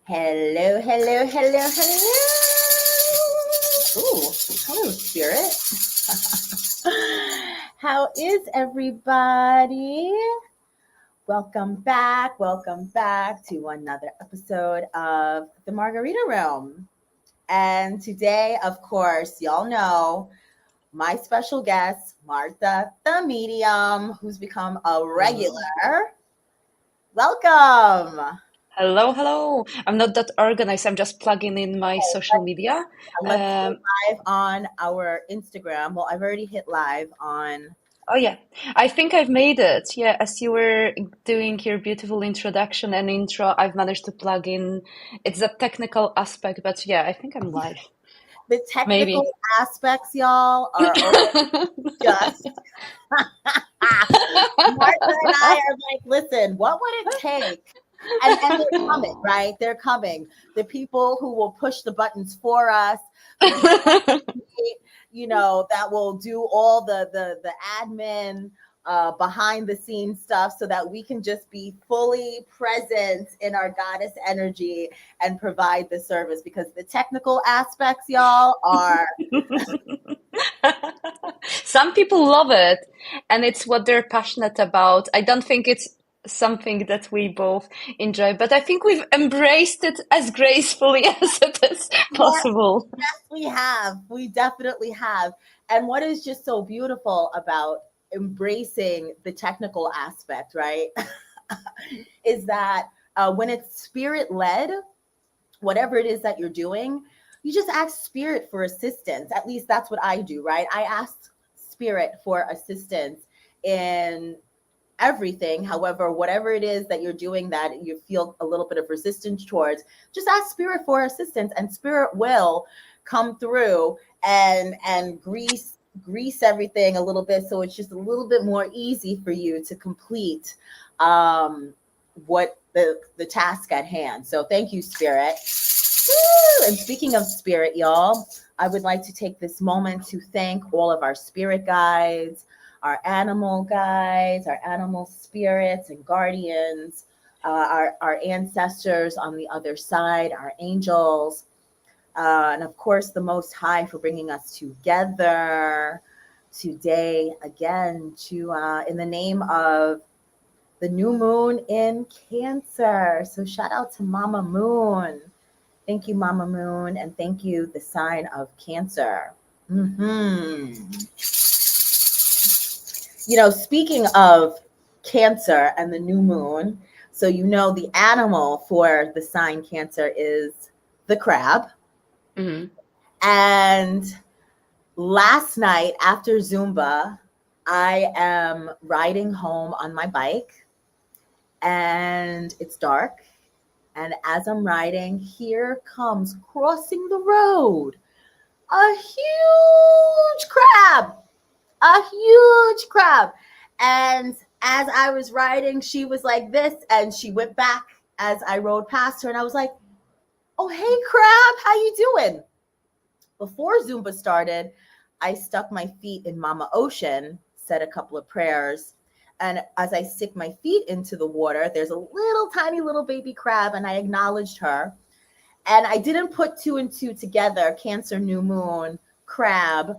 Hello, hello, hello, hello. Ooh, hello, Spirit. How is everybody? Welcome back to another episode of the Margarita Room. And today, of course, y'all know my special guest, Marta the Medium, who's become a Hello. regular. Welcome. Hello. I'm not that organized. I'm just plugging in my social media. Let's go Um, live on our Instagram. Well, I've already hit live on. oh, yeah. I think I've made it. Yeah, as you were doing your beautiful introduction and intro, I've managed to plug in. It's a technical aspect, but yeah, I think I'm live. The technical Maybe. aspects, y'all, are always just. Martha and I are like, listen, what would it take? And they're coming, right? They're coming. The people who will push the buttons for us, the people that will do all the admin behind the scenes stuff so that we can just be fully present in our goddess energy and provide the service, because the technical aspects, y'all, are Some people love it, and it's what they're passionate about. I don't think it's something that we both enjoy, but I think we've embraced it as gracefully as it is yes, possible. we definitely have. And what is just so beautiful about embracing the technical aspect, right, is that when it's spirit led, whatever it is that you're doing, you just ask spirit for assistance. At least that's what I do, right? I ask spirit for assistance in everything. However, whatever it is that you're doing that you feel a little bit of resistance towards, just ask spirit for assistance, and spirit will come through and grease everything a little bit, so it's just a little bit more easy for you to complete what the task at hand. So thank you, spirit. Woo! And speaking of spirit, y'all, I would like to take this moment to thank all of our spirit guides, our animal spirits and guardians, our ancestors on the other side, our angels, and of course, the Most High for bringing us together today again to in the name of the new moon in Cancer. So shout out to Mama Moon. Thank you, Mama Moon, and thank you, the sign of Cancer. Speaking of Cancer and the new moon, so the animal for the sign Cancer is the crab. Mhm. And last night after Zumba, I am riding home on my bike, and it's dark. And as I'm riding, here comes crossing the road a huge crab, a huge crab. And as I was riding, she was like this, and she went back as I rode past her. And I was like, oh, hey, crab, how you doing? Before Zumba started, I stuck my feet in Mama Ocean, said a couple of prayers. And as I stick my feet into the water, there's a little tiny little baby crab, and I acknowledged her. And I didn't put two and two together, Cancer, new moon, crab,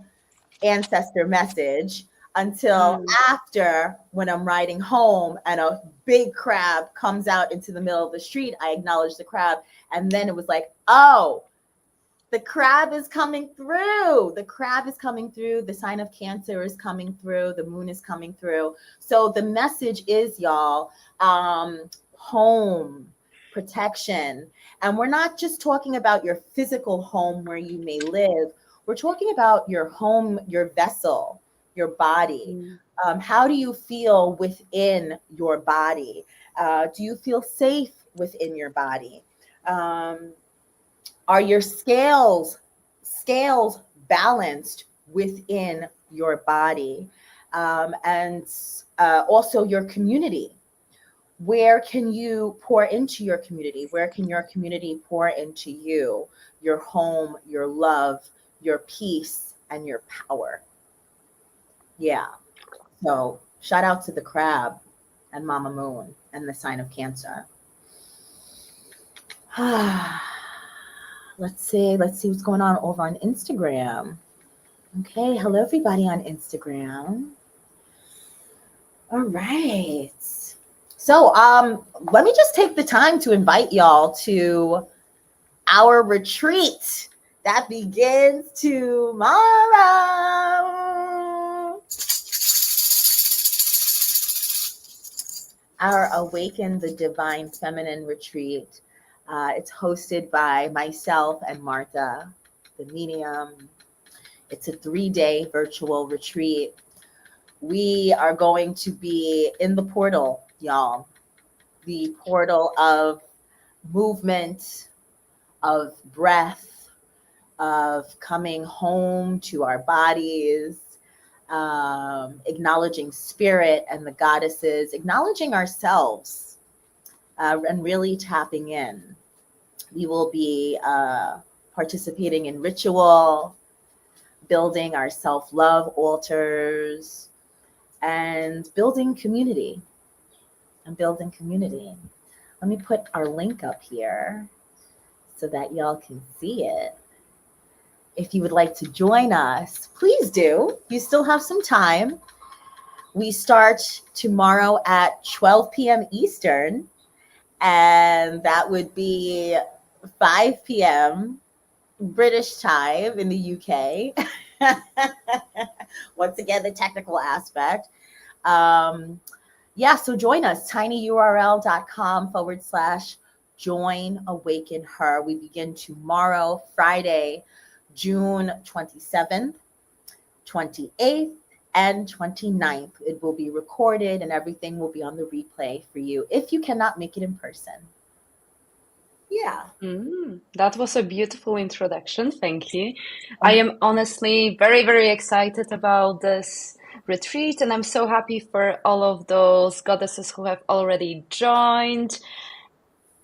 ancestor message, until Mm. after, when I'm riding home and a big crab comes out into the middle of the street. I acknowledge the crab. And then it was like, oh, the crab is coming through. The crab is coming through. The sign of Cancer is coming through. The moon is coming through. So the message is, y'all, home, protection. And we're not just talking about your physical home where you may live. We're talking about your home, your vessel, your body. Mm. How do you feel within your body? Do you feel safe within your body? Um, are your scales balanced within your body? And also your community. Where can you pour into your community? Where can your community pour into you? Your home, your love, your peace, and your power. Yeah. So shout out to the crab and Mama Moon and the sign of Cancer. Let's see what's going on over on Instagram. Okay, hello everybody on Instagram. All right. So, let me just take the time to invite y'all to our retreat that begins tomorrow. Our Awaken the Divine Feminine retreat. It's hosted by myself and Martha, the medium. It's a 3-day virtual retreat. We are going to be in the portal, y'all. The portal of movement, of breath, of coming home to our bodies, acknowledging spirit and the goddesses, acknowledging ourselves, and really tapping in. We will be participating in ritual, building our self love altars, and building community. Let me put our link up here so that y'all can see it. If you would like to join us, please do. You still have some time. We start tomorrow at 12 p.m. Eastern, and that would be 5 p.m. British time in the UK. Once again, the technical aspect. Yeah, so join us, tinyurl.com/join Awaken Her. We begin tomorrow, Friday, June 27th, 28th, and 29th. It will be recorded and everything will be on the replay for you if you cannot make it in person. Yeah. That was a beautiful introduction. Thank you. I am honestly very, very excited about this retreat, and I'm so happy for all of those goddesses who have already joined.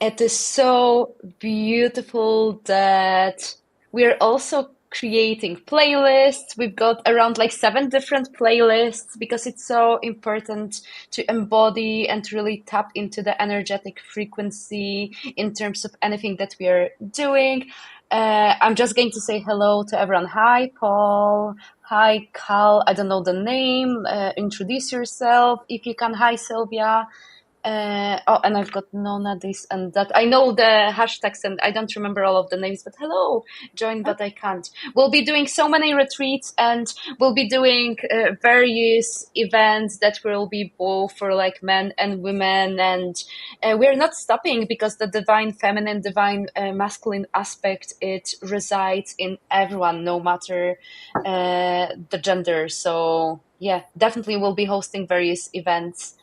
It is so beautiful that we're also creating playlists. We've got around like 7 different playlists because it's so important to embody and really tap into the energetic frequency in terms of anything that we are doing. I'm just going to say hello to everyone. Hi, Paul. Hi, Cal. I don't know the name. Introduce yourself if you can. Hi, Sylvia. And I've got Nona, this and that. I know the hashtags and I don't remember all of the names, but hello, join, but I can't. We'll be doing so many retreats and we'll be doing various events that will be both for like men and women. And we're not stopping because the divine feminine, divine masculine aspect, it resides in everyone, no matter the gender. So yeah, definitely we'll be hosting various events.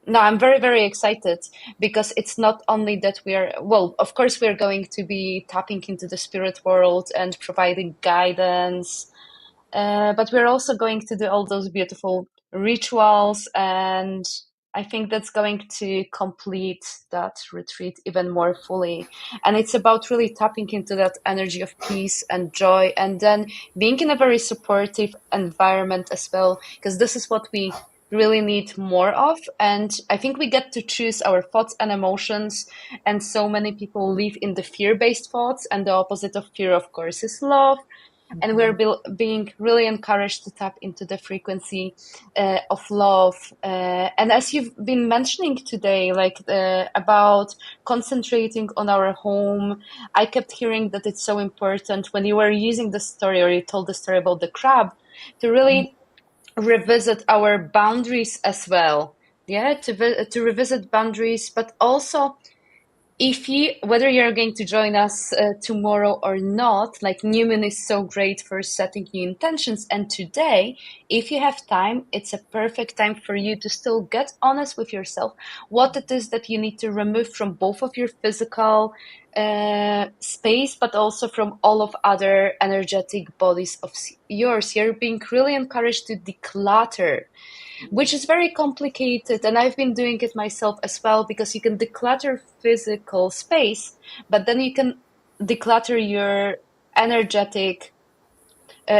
No, I'm very, very excited because it's not only that well, of course, we're going to be tapping into the spirit world and providing guidance, but we're also going to do all those beautiful rituals. And I think that's going to complete that retreat even more fully. And it's about really tapping into that energy of peace and joy, and then being in a very supportive environment as well, because this is what we really need more of. And I think we get to choose our thoughts and emotions. And so many people live in the fear-based thoughts, and the opposite of fear, of course, is love. And we're being really encouraged to tap into the frequency of love. And as you've been mentioning today, like about concentrating on our home, I kept hearing that it's so important when you were using the story, or you told the story about the crab, to really revisit our boundaries as well. Yeah, to revisit boundaries, but also if you, whether you're going to join us tomorrow or not, like new moon is so great for setting new intentions. And today, if you have time, it's a perfect time for you to still get honest with yourself, what it is that you need to remove from both of your physical space, but also from all of other energetic bodies of yours. You're being really encouraged to declutter, which is very complicated. And I've been doing it myself as well, because you can declutter physical space, but then you can declutter your energetic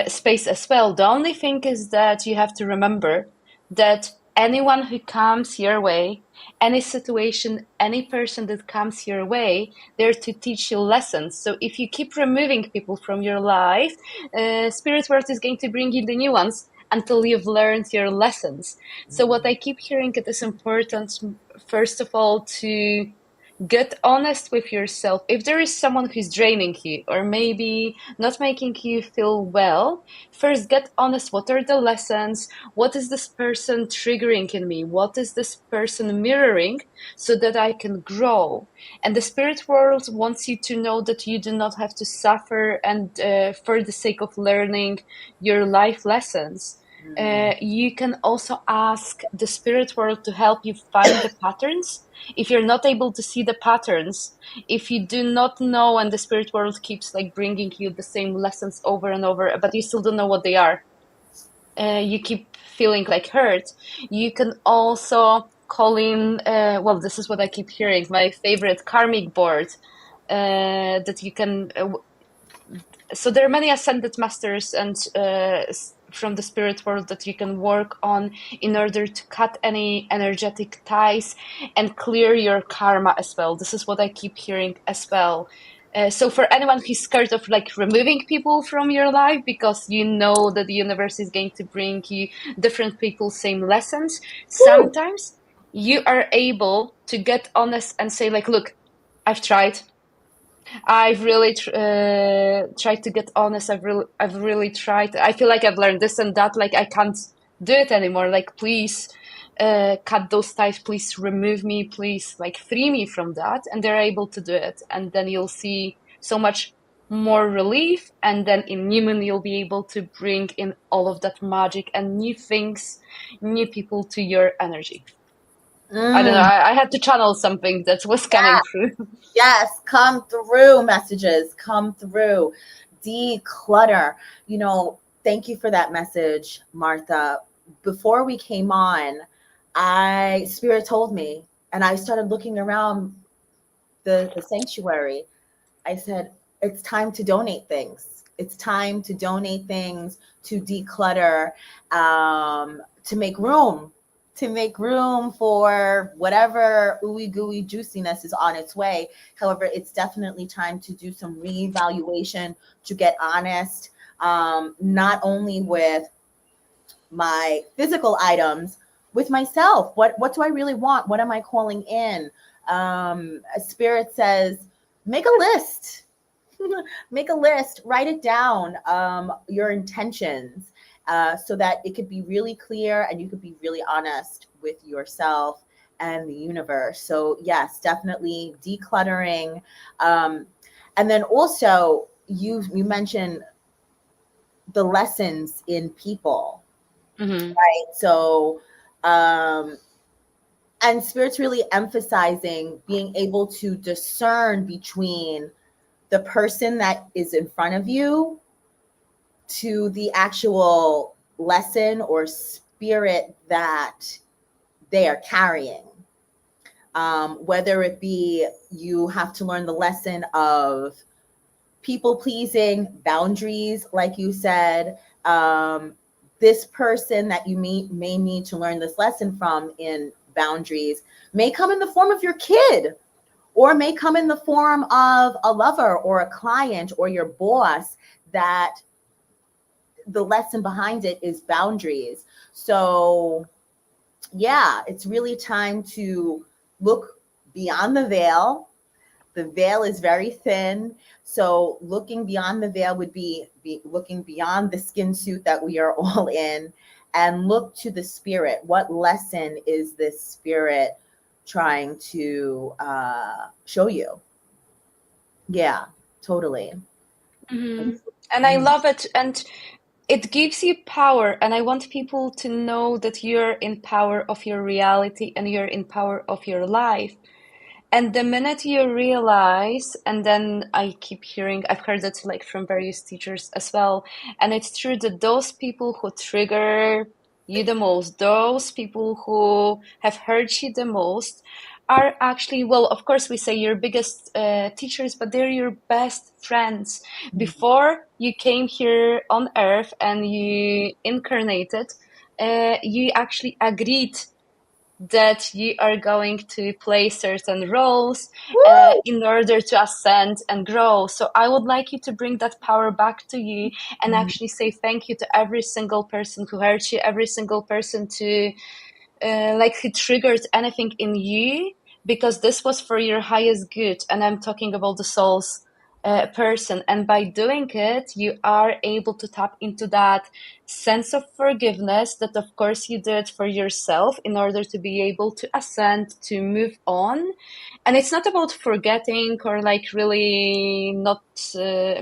space as well. The only thing is that you have to remember that anyone who comes your way any situation, any person that comes your way, they're to teach you lessons. So if you keep removing people from your life, spirit world is going to bring you the new ones until you've learned your lessons. So what I keep hearing, it is important, first of all, to get honest with yourself. If there is someone who's draining you or maybe not making you feel well, first get honest. What are the lessons? What is this person triggering in me? What is this person mirroring, so that I can grow? And the spirit world wants you to know that you do not have to suffer, and for the sake of learning your life lessons. You can also ask the spirit world to help you find the patterns. If you're not able to see the patterns, if you do not know, and the spirit world keeps like bringing you the same lessons over and over, but you still don't know what they are, you keep feeling like hurt, you can also call in, well, this is what I keep hearing, my favorite karmic board, that you can so there are many ascended masters and from the spirit world that you can work on in order to cut any energetic ties and clear your karma as well. This is what I keep hearing as well. So for anyone who's scared of like removing people from your life because you know that the universe is going to bring you different people, same lessons, Woo! sometimes you are able to get honest and say like, look, I've tried. I've really tried to get honest. I've really tried. I feel like I've learned this and that. Like I can't do it anymore. Like please, cut those ties. Please remove me. Please, like free me from that. And they're able to do it. And then you'll see so much more relief. And then in Newman, you'll be able to bring in all of that magic and new things, new people to your energy. I don't know. Mm, I had to channel something that was yeah, coming through. yes, come through messages, come through. Declutter. Thank you for that message, Martha. Before we came on, Spirit told me, and I started looking around the sanctuary. I said, it's time to donate things. It's time to donate things, to declutter, to make room for whatever ooey gooey juiciness is on its way. However, it's definitely time to do some reevaluation, to get honest, not only with my physical items, with myself. What do I really want? What am I calling in? Spirit says, make a list. Make a list, write it down, your intentions, so that it could be really clear and you could be really honest with yourself and the universe. So yes, definitely decluttering. And then also you mentioned the lessons in people, Hmm. right? So um, and Spirit's really emphasizing being able to discern between the person that is in front of you to the actual lesson or spirit that they are carrying. Whether it be you have to learn the lesson of people pleasing, boundaries, like you said, this person that you may need to learn this lesson from in boundaries may come in the form of your kid, or may come in the form of a lover or a client or your boss, that the lesson behind it is boundaries. So yeah, it's really time to look beyond the veil. The veil is very thin. So looking beyond the veil would be looking beyond the skin suit that we are all in, and look to the spirit. What lesson is this spirit trying to show you? Yeah, totally. Hmm. And I love it. And it gives you power. And I want people to know that you're in power of your reality and you're in power of your life. And the minute you realize, and then I keep hearing, I've heard it like from various teachers as well, and it's true that those people who trigger you the most, those people who have hurt you the most, are actually, well, of course, we say your biggest teachers, but they're your best friends. Before you came here on earth and you incarnated, you actually agreed that you are going to play certain roles Woo! in order to ascend and grow. So I would like you to bring that power back to you and actually say thank you to every single person who hurt you, every single person to like who triggered anything in you, because this was for your highest good. And I'm talking about the soul's person. And by doing it, you are able to tap into that sense of forgiveness that, of course, you did for yourself in order to be able to ascend, to move on. And it's not about forgetting or like really not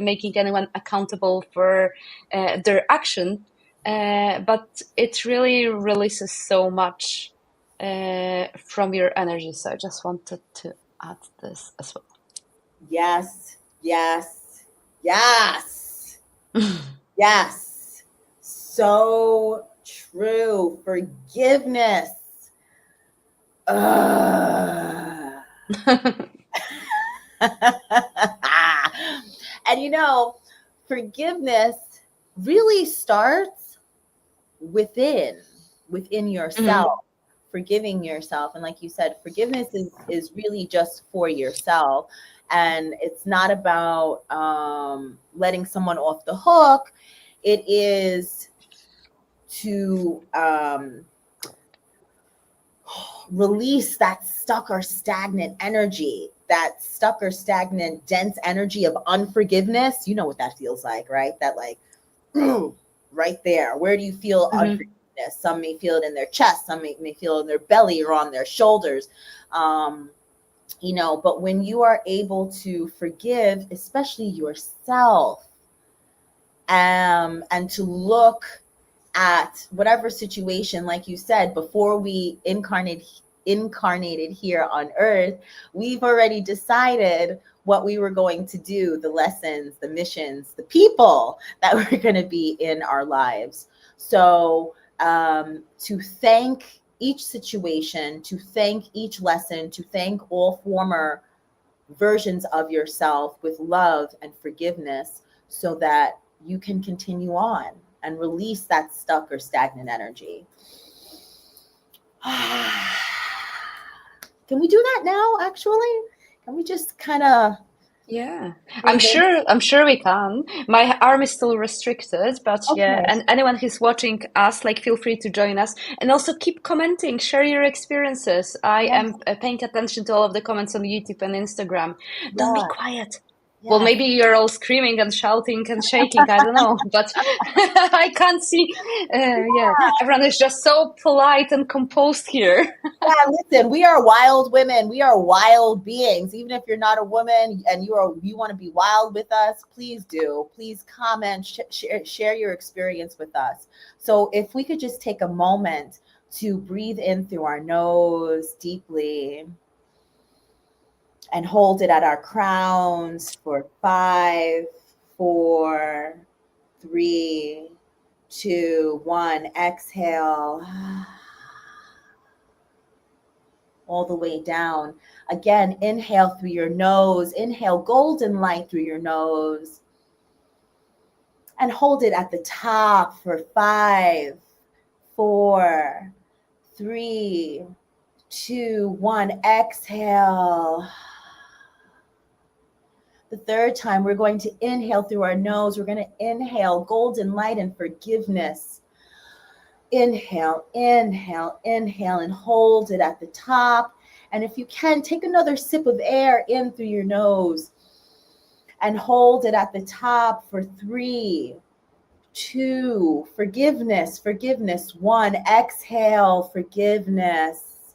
making anyone accountable for their action. But it really releases so much from your energy. So I just wanted to add this as well. Yes, yes, yes, yes. So true. Forgiveness. Ugh. And forgiveness really starts within Mhm. yourself, forgiving yourself. And like you said, forgiveness is really just for yourself, and it's not about letting someone off the hook. It is to release that stuck or stagnant energy, that stuck or stagnant dense energy of unforgiveness. You know what that feels like, right? That like right there. Where do you feel Mhm. unforgiveness? Some may feel it in their chest, some may feel it in their belly or on their shoulders. Um, but when you are able to forgive, especially yourself, and to look at whatever situation, like you said, before we incarnated here on earth, we've already decided what we were going to do, the lessons, the missions, the people that were going to be in our lives. So to thank each situation, to thank each lesson, to thank all former versions of yourself with love and forgiveness, so that you can continue on and release that stuck or stagnant energy. Can we do that now, actually? Can we just kind of Yeah, I'm breathe in? sure. I'm sure we can. My arm is still restricted, but yeah. Okay. And anyone who's watching us, like, feel free to join us, and also keep commenting, share your experiences. I am Yes. paying attention to all of the comments on YouTube and Instagram. Don't be Yeah. quiet. Well, Yes. maybe you're all screaming and shouting and shaking. I don't know, but I can't see. Yeah, everyone is just so polite and composed here. Yeah, listen, we are wild women. We are wild beings. Even if you're not a woman and you want to be wild with us, please do. Please comment, share your experience with us. So if we could just take a moment to breathe in through our nose deeply and hold it at our crowns for 5, 4, 3, 2, 1. Exhale all the way down. Again, inhale through your nose. Inhale golden light through your nose. And hold it at the top for 5, 4, 3, 2, 1. Exhale. The third time, we're going to inhale through our nose. We're going to inhale golden light and forgiveness. Inhale, inhale, inhale, and hold it at the top. And if you can, take another sip of air in through your nose and hold it at the top for 3, 2, forgiveness, forgiveness, 1, exhale, forgiveness.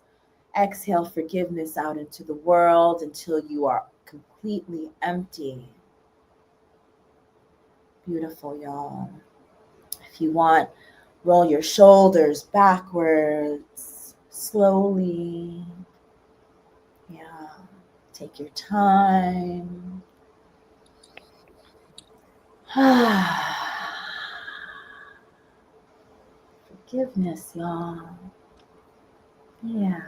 Exhale forgiveness out into the world until you are completely empty. Beautiful, y'all. If you want, roll your shoulders backwards slowly. Yeah, take your time. Forgiveness, y'all. Yeah.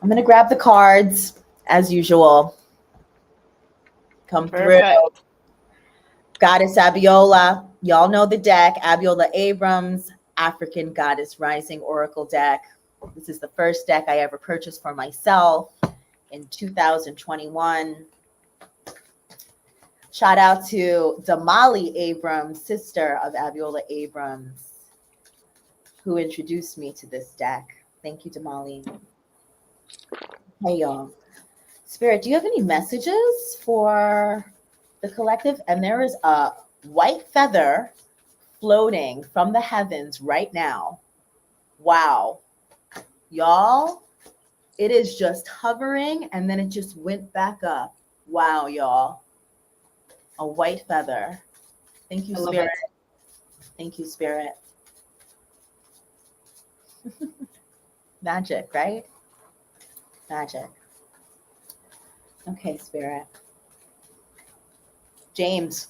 I'm going to grab the cards as usual. Come through. Perfect. Goddess Abiola. Y'all know the deck. Abiola Abrams, African Goddess Rising Oracle deck. This is the first deck I ever purchased for myself in 2021. Shout out to Damali Abrams, sister of Abiola Abrams, who introduced me to this deck. Thank you, Damali. Hey, y'all. Spirit, do you have any messages for the collective? And there is a white feather floating from the heavens right now. Wow. Y'all, it is just hovering and then it just went back up. Wow, y'all. A white feather. Thank you, I love Spirit. it. Thank you, Spirit. Magic, right? Magic. Okay, Spirit. James.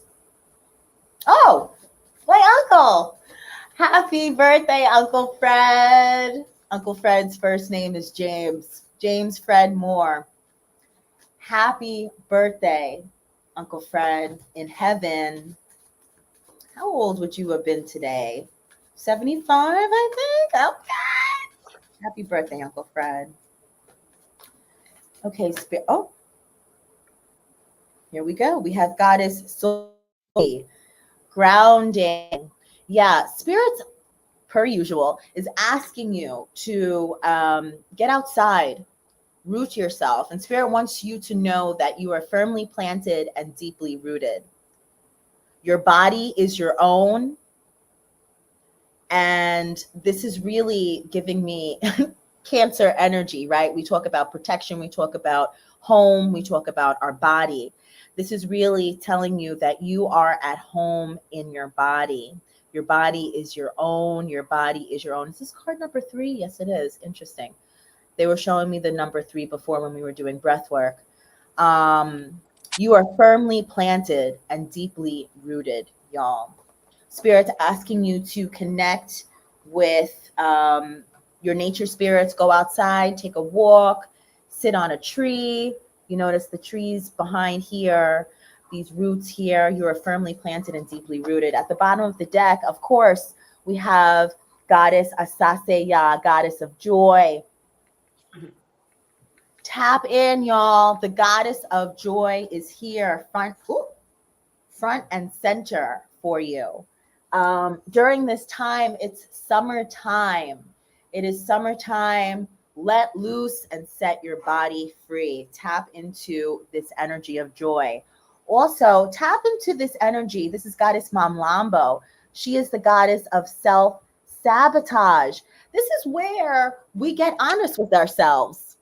Oh, my uncle. Happy birthday, Uncle Fred. Uncle Fred's first name is James. James Fred Moore. Happy birthday, Uncle Fred in heaven. How old would you have been today? 75, I think. Okay. Happy birthday, Uncle Fred. Okay, oh, here we go. We have Goddess Soul, grounding. Yeah, spirits, per usual, is asking you to get outside, root yourself. And Spirit wants you to know that you are firmly planted and deeply rooted. Your body is your own. And this is really giving me Cancer energy, right? We talk about protection, we talk about home, we talk about our body. This is really telling you that you are at home in your body. Your body is your own. Your body is your own. Is this card number 3? Yes, it is. Interesting. They were showing me the number 3 before when we were doing breath work. You are firmly planted and deeply rooted, y'all. Spirit's asking you to connect with your nature spirits. Go outside, take a walk, sit on a tree. You notice the trees behind here, these roots here. You are firmly planted and deeply rooted. At the bottom of the deck, of course, we have Goddess Asaseya, Goddess of Joy. Tap in, y'all. The Goddess of Joy is here, front and center for you. During this time, it's summertime. It is summertime. Let loose and set your body free. Tap into this energy of joy. Also, tap into this energy. This is Goddess Mom Lambo. She is the goddess of self-sabotage. This is where we get honest with ourselves.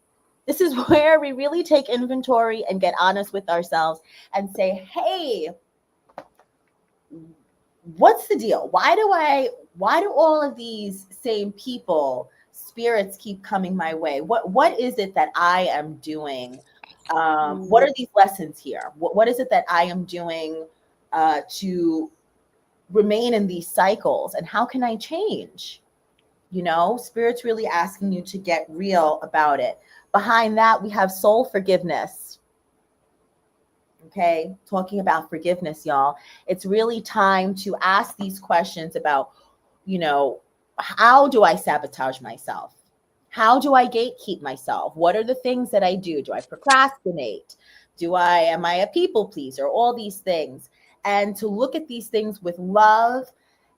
This is where we really take inventory and get honest with ourselves and say, hey, what's the deal? Why do all of these same people, spirits keep coming my way? What is it that I am doing? What are these lessons here? What is it that I am doing to remain in these cycles? And how can I change? You know, Spirit's really asking you to get real about it. Behind that, we have soul forgiveness. Okay, talking about forgiveness, y'all. It's really time to ask these questions about, you know, how do I sabotage myself? How do I gatekeep myself? What are the things that I do? Do I procrastinate? Am I a people pleaser? All these things. And to look at these things with love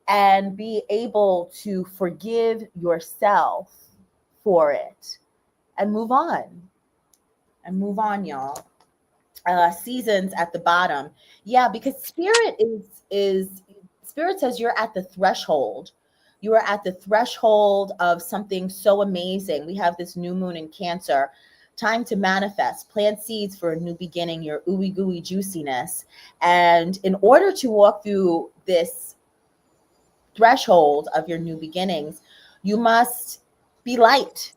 and be able to forgive yourself for it and move on. And move on, y'all. Seasons at the bottom. Yeah, because spirit says you're at the threshold. You are at the threshold of something so amazing. We have this new moon in Cancer. Time to manifest, plant seeds for a new beginning, your ooey gooey juiciness. And in order to walk through this threshold of your new beginnings, you must be light.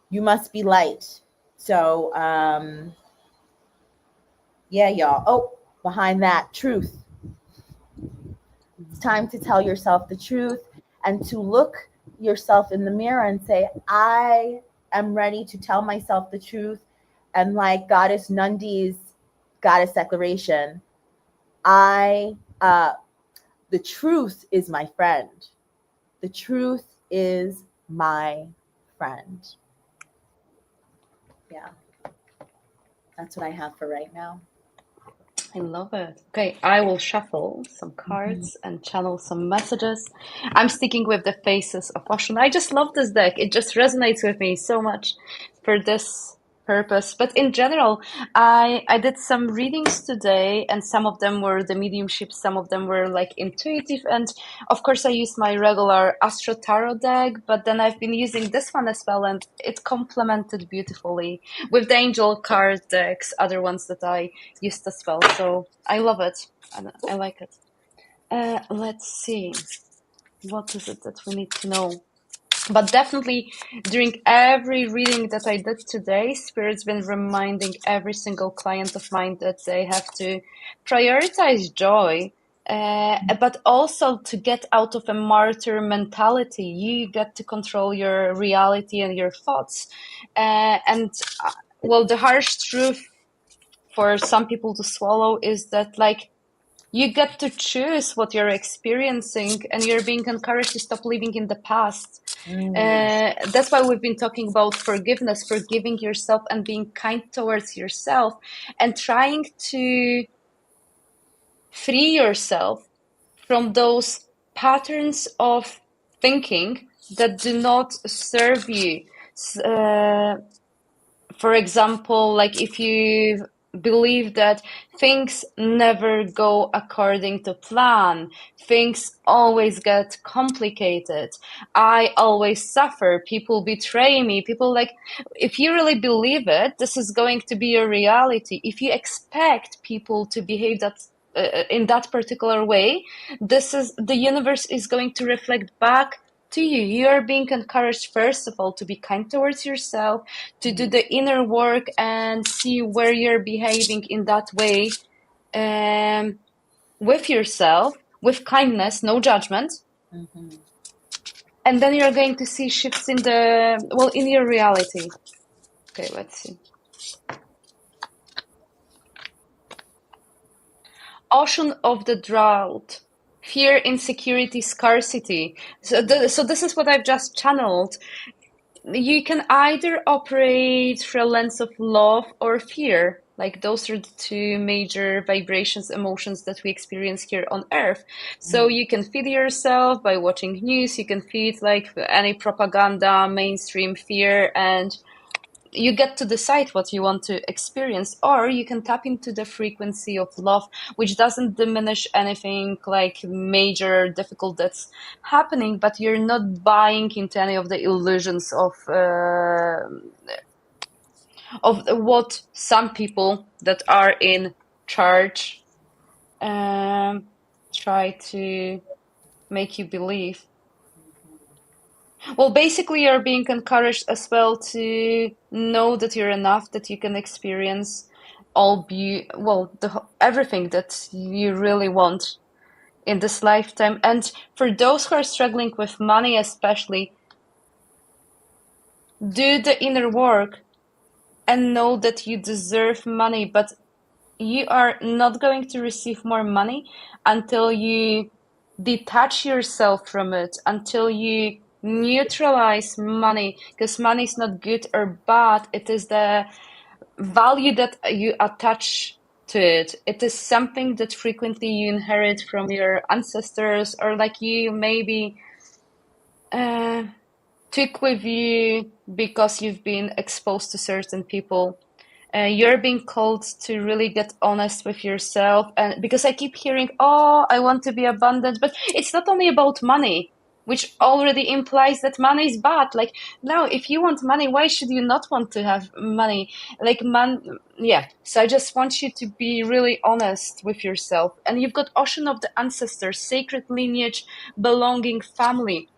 You must be light. So, yeah, y'all. Oh, behind that, truth. It's time to tell yourself the truth and to look yourself in the mirror and say, I am ready to tell myself the truth. And like Goddess Nundi's goddess declaration, the truth is my friend. The truth is my friend. Yeah, that's what I have for right now. I love it. Okay, I will shuffle some Mhm. cards and channel some messages. I'm sticking with the Faces of Ocean. I just love this deck. It just resonates with me so much for this purpose. But in general, I did some readings today, and some of them were the mediumship, some of them were like intuitive, and of course I used my regular Astro Tarot deck, but then I've been using this one as well, and it complemented beautifully with the angel card decks, other ones that I used as well. So I love it. I like it. Let's see. What is it that we need to know? But definitely during every reading that I did today, Spirit's been reminding every single client of mine that they have to prioritize joy, but also to get out of a martyr mentality. You get to control your reality and your thoughts. And well, the harsh truth for some people to swallow is that, like, you get to choose what you're experiencing, and you're being encouraged to stop living in the past. Mm, That's why we've been talking about forgiveness, forgiving yourself and being kind towards yourself, and trying to free yourself from those patterns of thinking that do not serve you. For example, like if you believe that things never go according to plan, things always get complicated, I always suffer, people betray me, people like, if you really believe it, this is going to be your reality. If you expect people to behave that in that particular way, this is the universe is going to reflect back to you. You are being encouraged, first of all, to be kind towards yourself, to do the inner work and see where you're behaving in that way, um, with yourself, with kindness, no judgment. mhm, And then you're going to see shifts in the, well, in your reality. Okay, let's see. Ocean of the drought. Fear, insecurity, scarcity. So this is what I've just channeled. You can either operate through a lens of love or fear. Like those are the two major vibrations, emotions that we experience here on Earth. So mhm, you can feed yourself by watching news. You can feed like any propaganda, mainstream fear, and you get to decide what you want to experience, or you can tap into the frequency of love, which doesn't diminish anything like major difficult that's happening, but you're not buying into any of the illusions of what some people that are in charge um, try to make you believe. Well, basically, you're being encouraged as well to know that you're enough, that you can experience everything that you really want in this lifetime. And for those who are struggling with money, especially, do the inner work and know that you deserve money, but you are not going to receive more money until you detach yourself from it, until you neutralize money, because money is not good or bad. It is the value that you attach to it. It is something that frequently you inherit from your ancestors, or like you maybe uh, took with you because you've been exposed to certain people. You're being called to really get honest with yourself. And because I keep hearing, oh, I want to be abundant, but it's not only about money, which already implies that money is bad. Like, no, if you want money, why should you not want to have money? Like, yeah. So I just want you to be really honest with yourself. And you've got Ocean of the Ancestors, sacred lineage, belonging, family.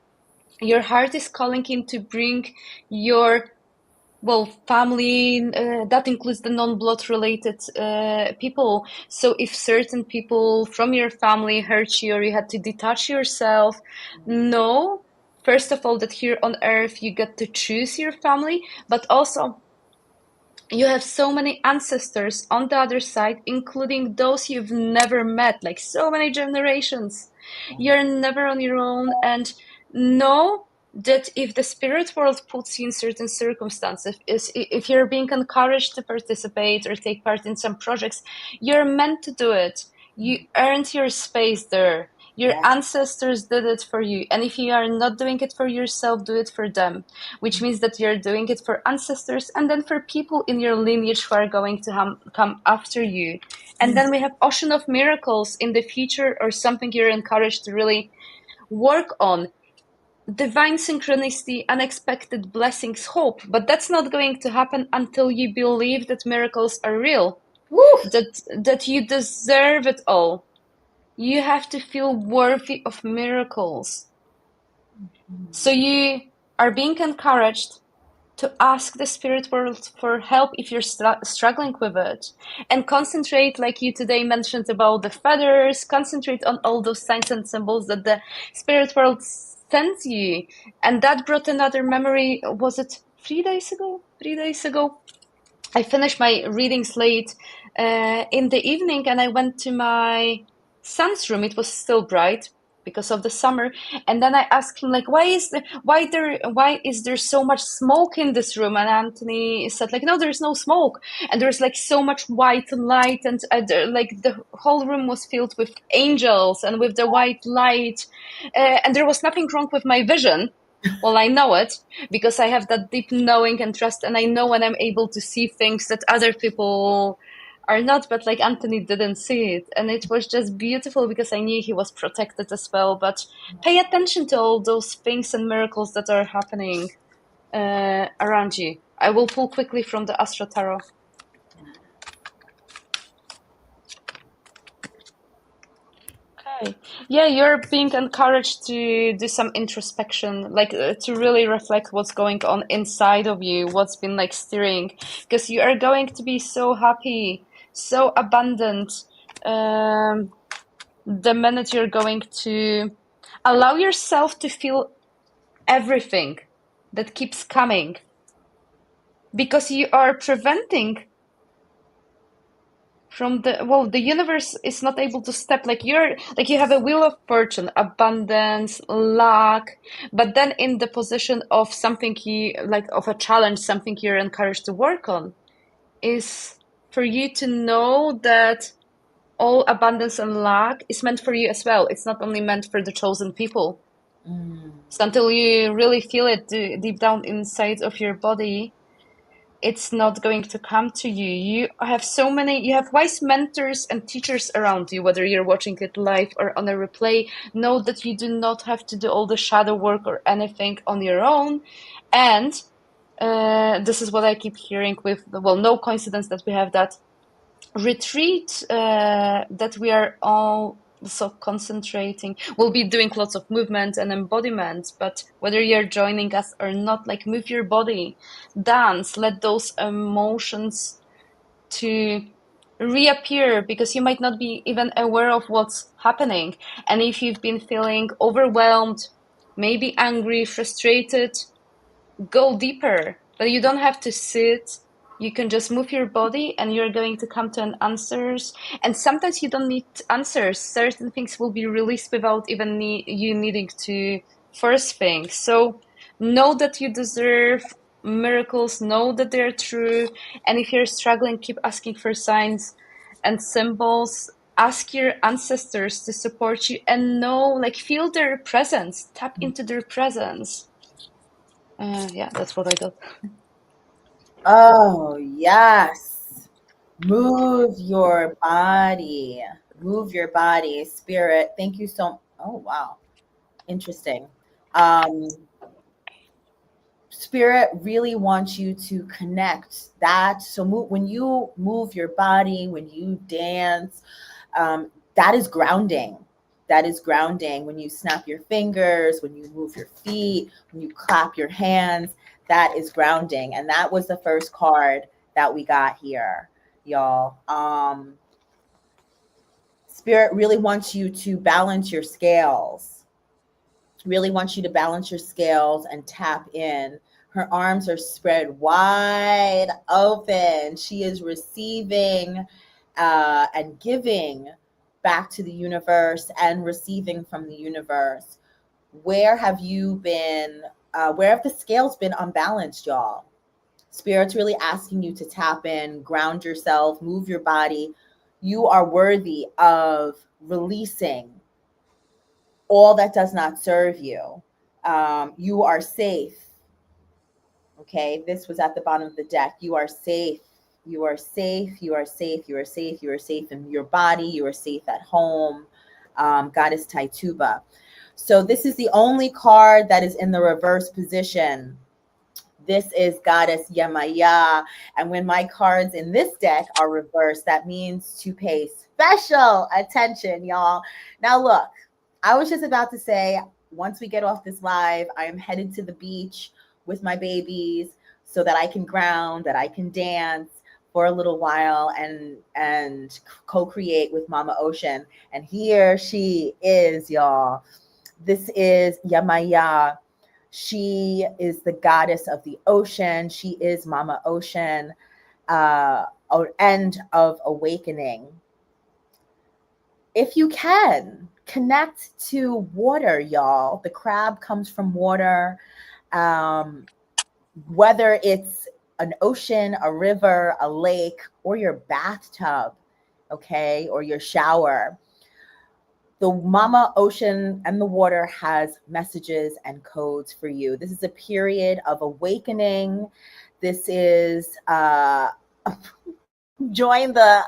Your heart is calling in to bring your, well, family, that includes the non-blood related people. So if certain people from your family hurt you, or you had to detach yourself, know, first of all, that here on earth you get to choose your family, but also you have so many ancestors on the other side, including those you've never met, like so many generations. You're never on your own, and know that if the spirit world puts you in certain circumstances, if you're being encouraged to participate or take part in some projects, you're meant to do it. You earned your space there. Your Yes. ancestors did it for you. And if you are not doing it for yourself, do it for them, which means that you're doing it for ancestors and then for people in your lineage who are going to come after you. And then we have ocean of miracles in the future, or something you're encouraged to really work on. Divine synchronicity, unexpected blessings, hope. But that's not going to happen until you believe that miracles are real, Woo. that you deserve it all. You have to feel worthy of miracles. So you are being encouraged to ask the spirit world for help if you're struggling with it, and concentrate, like you today mentioned about the feathers, concentrate on all those signs and symbols that the spirit world sends you. And that brought another memory. Was it 3 days ago? 3 days ago, I finished my readings late in the evening, and I went to my son's room. It was still bright because of the summer, and then I asked him, like, why is there so much smoke in this room? And Anthony said, like, no, there's no smoke, and there's like so much white light, and like the whole room was filled with angels and with the white light, and there was nothing wrong with my vision. Well, I know it because I have that deep knowing and trust, and I know when I'm able to see things that other people are not, but like Anthony didn't see it. And it was just beautiful because I knew he was protected as well. But pay attention to all those things and miracles that are happening around you. I will pull quickly from the Astro Tarot. Okay. Yeah, you're being encouraged to do some introspection, like to really reflect what's going on inside of you, what's been like stirring, because you are going to be so happy, so abundant, the minute you're going to allow yourself to feel everything that keeps coming, because you are preventing from the universe is not able to step, like you have a wheel of fortune, abundance, luck, but then in the position of something you like, of a challenge, something you're encouraged to work on, is for you to know that all abundance and luck is meant for you as well. It's not only meant for the chosen people. So until you really feel it deep down inside of your body, it's not going to come to you. You have wise mentors and teachers around you, whether you're watching it live or on a replay. Know that you do not have to do all the shadow work or anything on your own. And this is what I keep hearing with, well, no coincidence that we have that retreat that we are all so concentrating. We'll be doing lots of movement and embodiment, but whether you're joining us or not, like, move your body, dance, let those emotions to reappear, because you might not be even aware of what's happening. And if you've been feeling overwhelmed, maybe angry, frustrated, go deeper. But you don't have to sit. You can just move your body and you're going to come to an answers. And sometimes you don't need answers. Certain things will be released without even you needing to force things. So know that you deserve miracles, know that they're true. And if you're struggling, keep asking for signs and symbols. Ask your ancestors to support you, and know, like, feel their presence, tap into their presence. Yeah, that's what I got. Oh, yes. Move your body. Move your body. Spirit. Thank you so. Oh, wow. Interesting. Um, Spirit really wants you to connect that. So when you move your body, when you dance, that is grounding. That is grounding. When you snap your fingers, when you move your feet, when you clap your hands, that is grounding. And that was the first card that we got here, y'all. Spirit really wants you to balance your scales, really wants you to balance your scales and tap in. Her arms are spread wide open. She is receiving and giving back to the universe and receiving from the universe. Where have you been? Where have the scales been unbalanced, y'all? Spirit's really asking you to tap in, ground yourself, move your body. You are worthy of releasing all that does not serve you. You are safe. Okay, this was at the bottom of the deck. You are safe. You are safe. You are safe. You are safe. You are safe in your body. You are safe at home. Goddess Taituba. So this is the only card that is in the reverse position. This is Goddess Yemaya. And when my cards in this deck are reversed, that means to pay special attention, y'all. Now, look, I was just about to say, once we get off this live, I am headed to the beach with my babies so that I can ground, that I can dance for a little while and co-create with Mama Ocean. And here she is, y'all. This is Yemaya. She is the goddess of the ocean. She is Mama Ocean, end of awakening. If you can, connect to water, y'all. The crab comes from water. Whether it's an ocean, a river, a lake, or your bathtub, okay, or your shower, the Mama Ocean and the water has messages and codes for you. This is a period of awakening. This is join the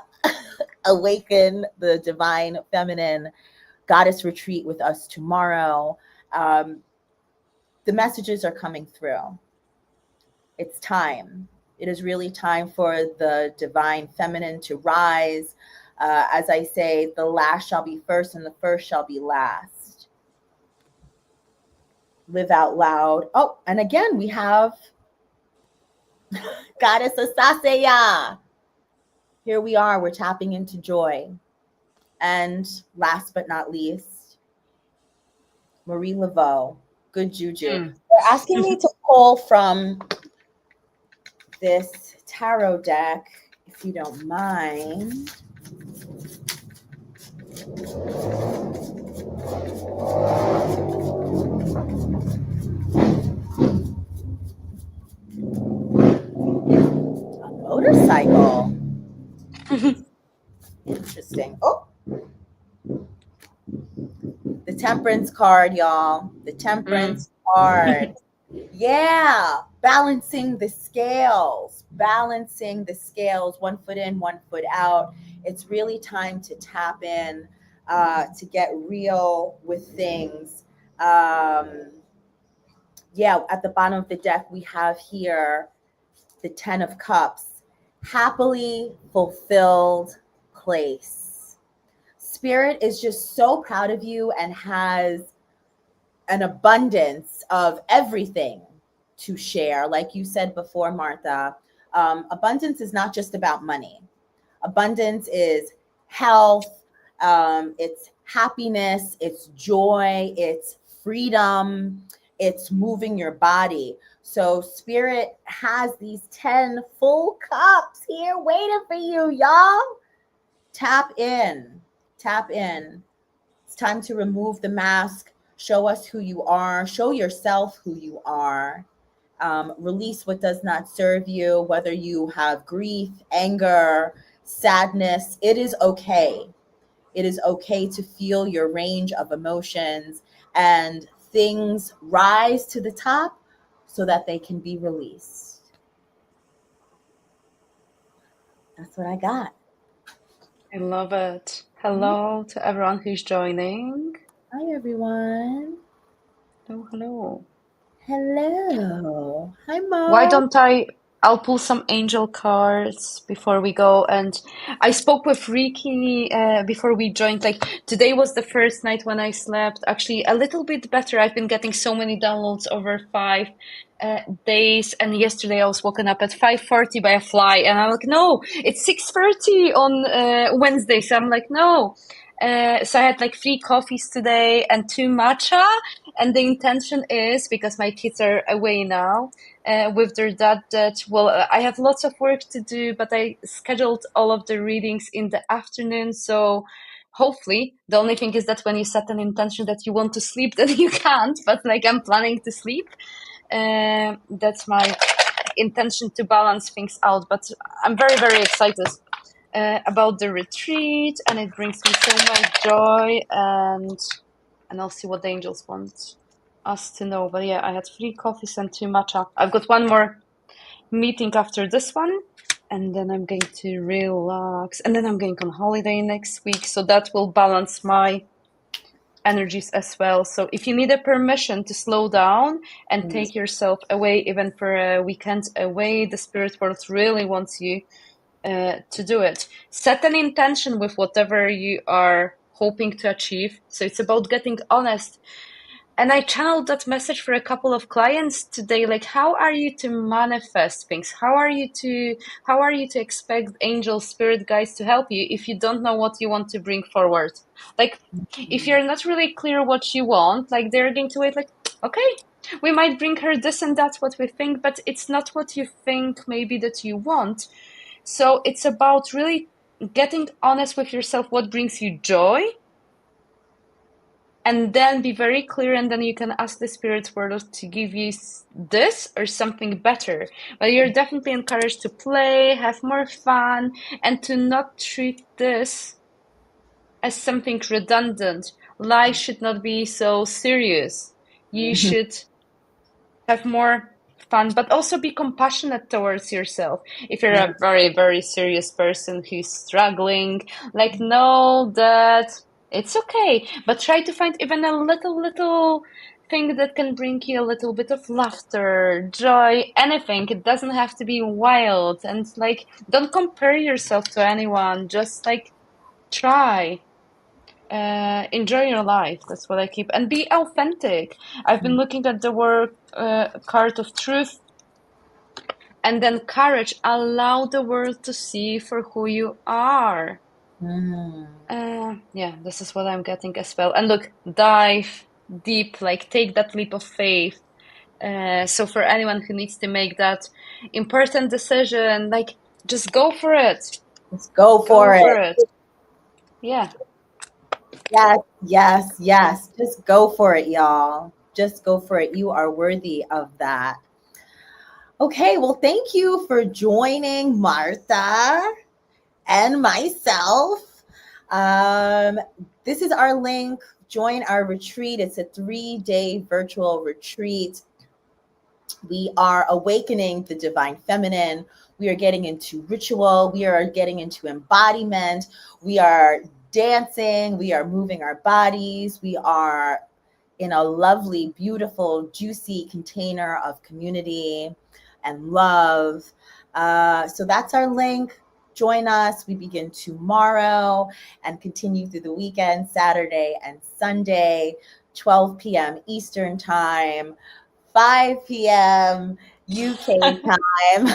Awaken, the Divine Feminine Goddess Retreat with us tomorrow. The messages are coming through. It's time. It is really time for the Divine Feminine to rise. As I say, the last shall be first and the first shall be last. Live out loud. Oh, and again, we have Goddess Asaseya. Here we are. We're tapping into joy. And last but not least, Marie Laveau. Good juju. They're asking me to pull from this tarot deck, if you don't mind. A motorcycle. Interesting. Oh, the Temperance card, y'all. The Temperance card. Yeah, balancing the scales, one foot in, one foot out. It's really time to tap in, to get real with things. Yeah, at the bottom of the deck, we have here the 10 of Cups, happily fulfilled place. Spirit is just so proud of you and has an abundance of everything to share. Like you said before, Martha, abundance is not just about money. Abundance is health, it's happiness, it's joy, it's freedom, it's moving your body. So Spirit has these 10 full cups here waiting for you, y'all. Tap in, tap in. It's time to remove the mask. Show us who you are. Show yourself who you are. Release what does not serve you, whether you have grief, anger, sadness. It is okay. It is okay to feel your range of emotions, and things rise to the top so that they can be released. That's what I got. I love it. Hello to everyone who's joining. Hi, everyone. Hello, hello. Hello. Hi, Why Mo. don't I'll pull some angel cards before we go. And I spoke with Rikki before we joined. Like today was the first night when I slept actually a little bit better. I've been getting so many downloads over 5 days, and yesterday I was woken up at 5:40 by a fly, and I'm like, no, it's 6:30 on Wednesday. So I'm like, no. So I had like 3 coffees today and 2 matcha, and the intention is because my kids are away now with their dad that, well, I have lots of work to do, but I scheduled all of the readings in the afternoon. So hopefully. The only thing is that when you set an intention that you want to sleep, then you can't. But like I'm planning to sleep. That's my intention to balance things out. But I'm very, very excited about the retreat, and it brings me so much joy. And I'll see what the angels want us to know. But yeah, I had 3 coffees and 2 matcha. I've got one more meeting after this one, and then I'm going to relax, and then I'm going on holiday next week, so that will balance my energies as well. So if you need a permission to slow down and take yourself away, even for a weekend away, the spirit world really wants you to do it. Set an intention with whatever you are hoping to achieve. So it's about getting honest. And I channeled that message for a couple of clients today. Like, how are you to manifest things? How are you to expect angel spirit guides to help you if you don't know what you want to bring forward? Like, if you're not really clear what you want, like they're going to wait, like, okay, we might bring her this and that's what we think, but it's not what you think maybe that you want. So it's about really getting honest with yourself, what brings you joy, and then be very clear, and then you can ask the spirit world to give you this or something better. But you're definitely encouraged to play, have more fun, and to not treat this as something redundant. Life should not be so serious. You should have more fun, but also be compassionate towards yourself. If you're a very, very serious person who's struggling, like, know that it's okay, but try to find even a little thing that can bring you a little bit of laughter, joy, anything. It doesn't have to be wild. And like, don't compare yourself to anyone. Just like try. Enjoy your life. That's what I keep. And be authentic. I've been looking at the word card of truth, and then courage. Allow the world to see for who you are. Yeah, this is what I'm getting as well. And look, dive deep, like take that leap of faith. So for anyone who needs to make that important decision, like just go for it. Let's go for it. Yeah. Yes. Just go for it, y'all. Just go for it. You are worthy of that. Okay, well, thank you for joining Marta and myself. This is our link. Join our retreat. It's a 3-day virtual retreat. We are awakening the divine feminine. We are getting into ritual. We are getting into embodiment. We are dancing. We are moving our bodies. We are in a lovely, beautiful, juicy container of community and love. So that's our link. Join us. We begin tomorrow and continue through the weekend, Saturday and Sunday, 12 p.m. Eastern Time, 5 p.m. UK time.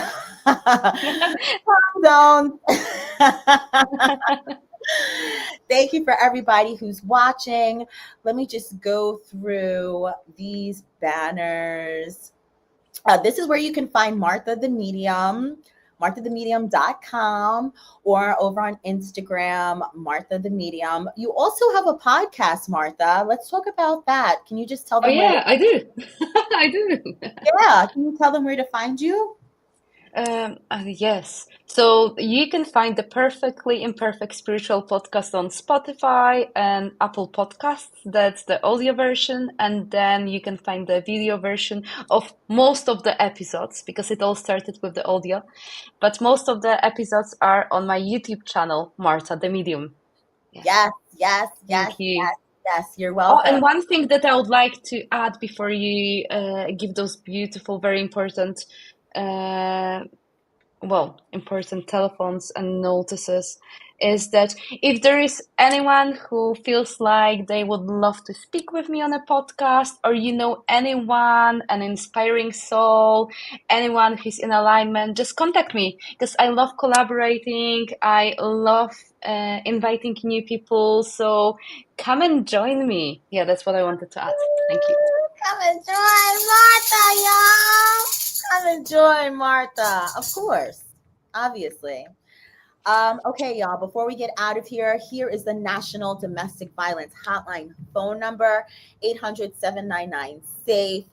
Zone. Thank you for everybody who's watching. Let me just go through these banners. This is where you can find Martha the Medium, marthathemedium.com, or over on Instagram, Martha the Medium. You also have a podcast, Martha. Let's talk about that. Can you just tell Oh them where? yeah, I do. I do. Yeah, can you tell them where to find you? Yes. So you can find the Perfectly Imperfect Spiritual Podcast on Spotify and Apple Podcasts. That's the audio version. And then you can find the video version of most of the episodes, because it all started with the audio. But most of the episodes are on my YouTube channel, Marta the Medium. Yes. Thank you. You're Oh, welcome. and one thing that I would like to add before you give those beautiful, very important important telephones and notices, is that if there is anyone who feels like they would love to speak with me on a podcast, or you know anyone, an inspiring soul, anyone who's in alignment, just contact me, because I love collaborating. I love inviting new people. So come and join me. Yeah, that's what I wanted to add. Thank you. Come and join Martha, y'all. Come and join Martha. Of course. Obviously. Okay, y'all, before we get out of here, here is the National Domestic Violence Hotline phone number, 800-799-SAFE.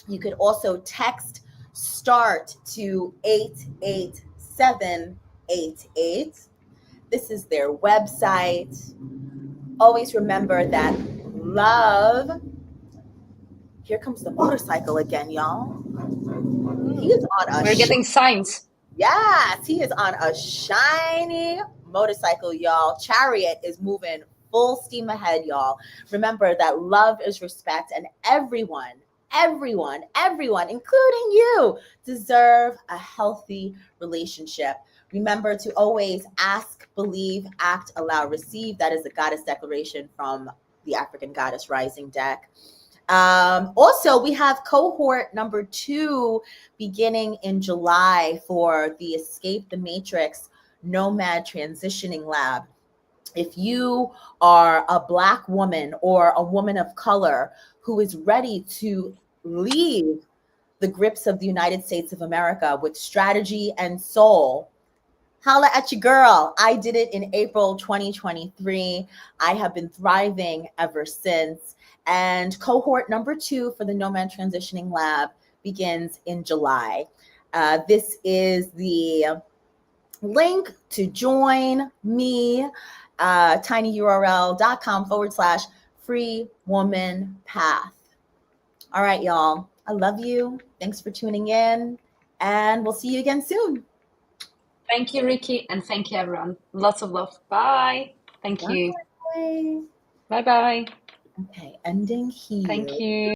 You could also text START to 88788. This is their website. Always remember that love. Here comes the motorcycle again, y'all. He is on a We're getting signs. yes, he is on a shiny motorcycle, y'all. Chariot is moving full steam ahead, y'all. Remember that love is respect, and everyone, including you, deserve a healthy relationship. Remember to always ask, believe, act, allow, receive. That is the goddess declaration from the African Goddess Rising deck. Also, we have cohort number 2 beginning in July for the Escape the Matrix Nomad Transitioning Lab. If you are a Black woman or a woman of color who is ready to leave the grips of the United States of America with strategy and soul, holla at your girl. I did it in April 2023. I have been thriving ever since. And cohort number 2 for the Nomad Transitioning Lab begins in July. This is the link to join me, tinyurl.com/free woman path. All right, y'all. I love you. Thanks for tuning in. And we'll see you again soon. Thank you, Rikki, and thank you, everyone. Lots of love. Bye. Thank you. Bye. Bye-bye. Okay, ending here. Thank you.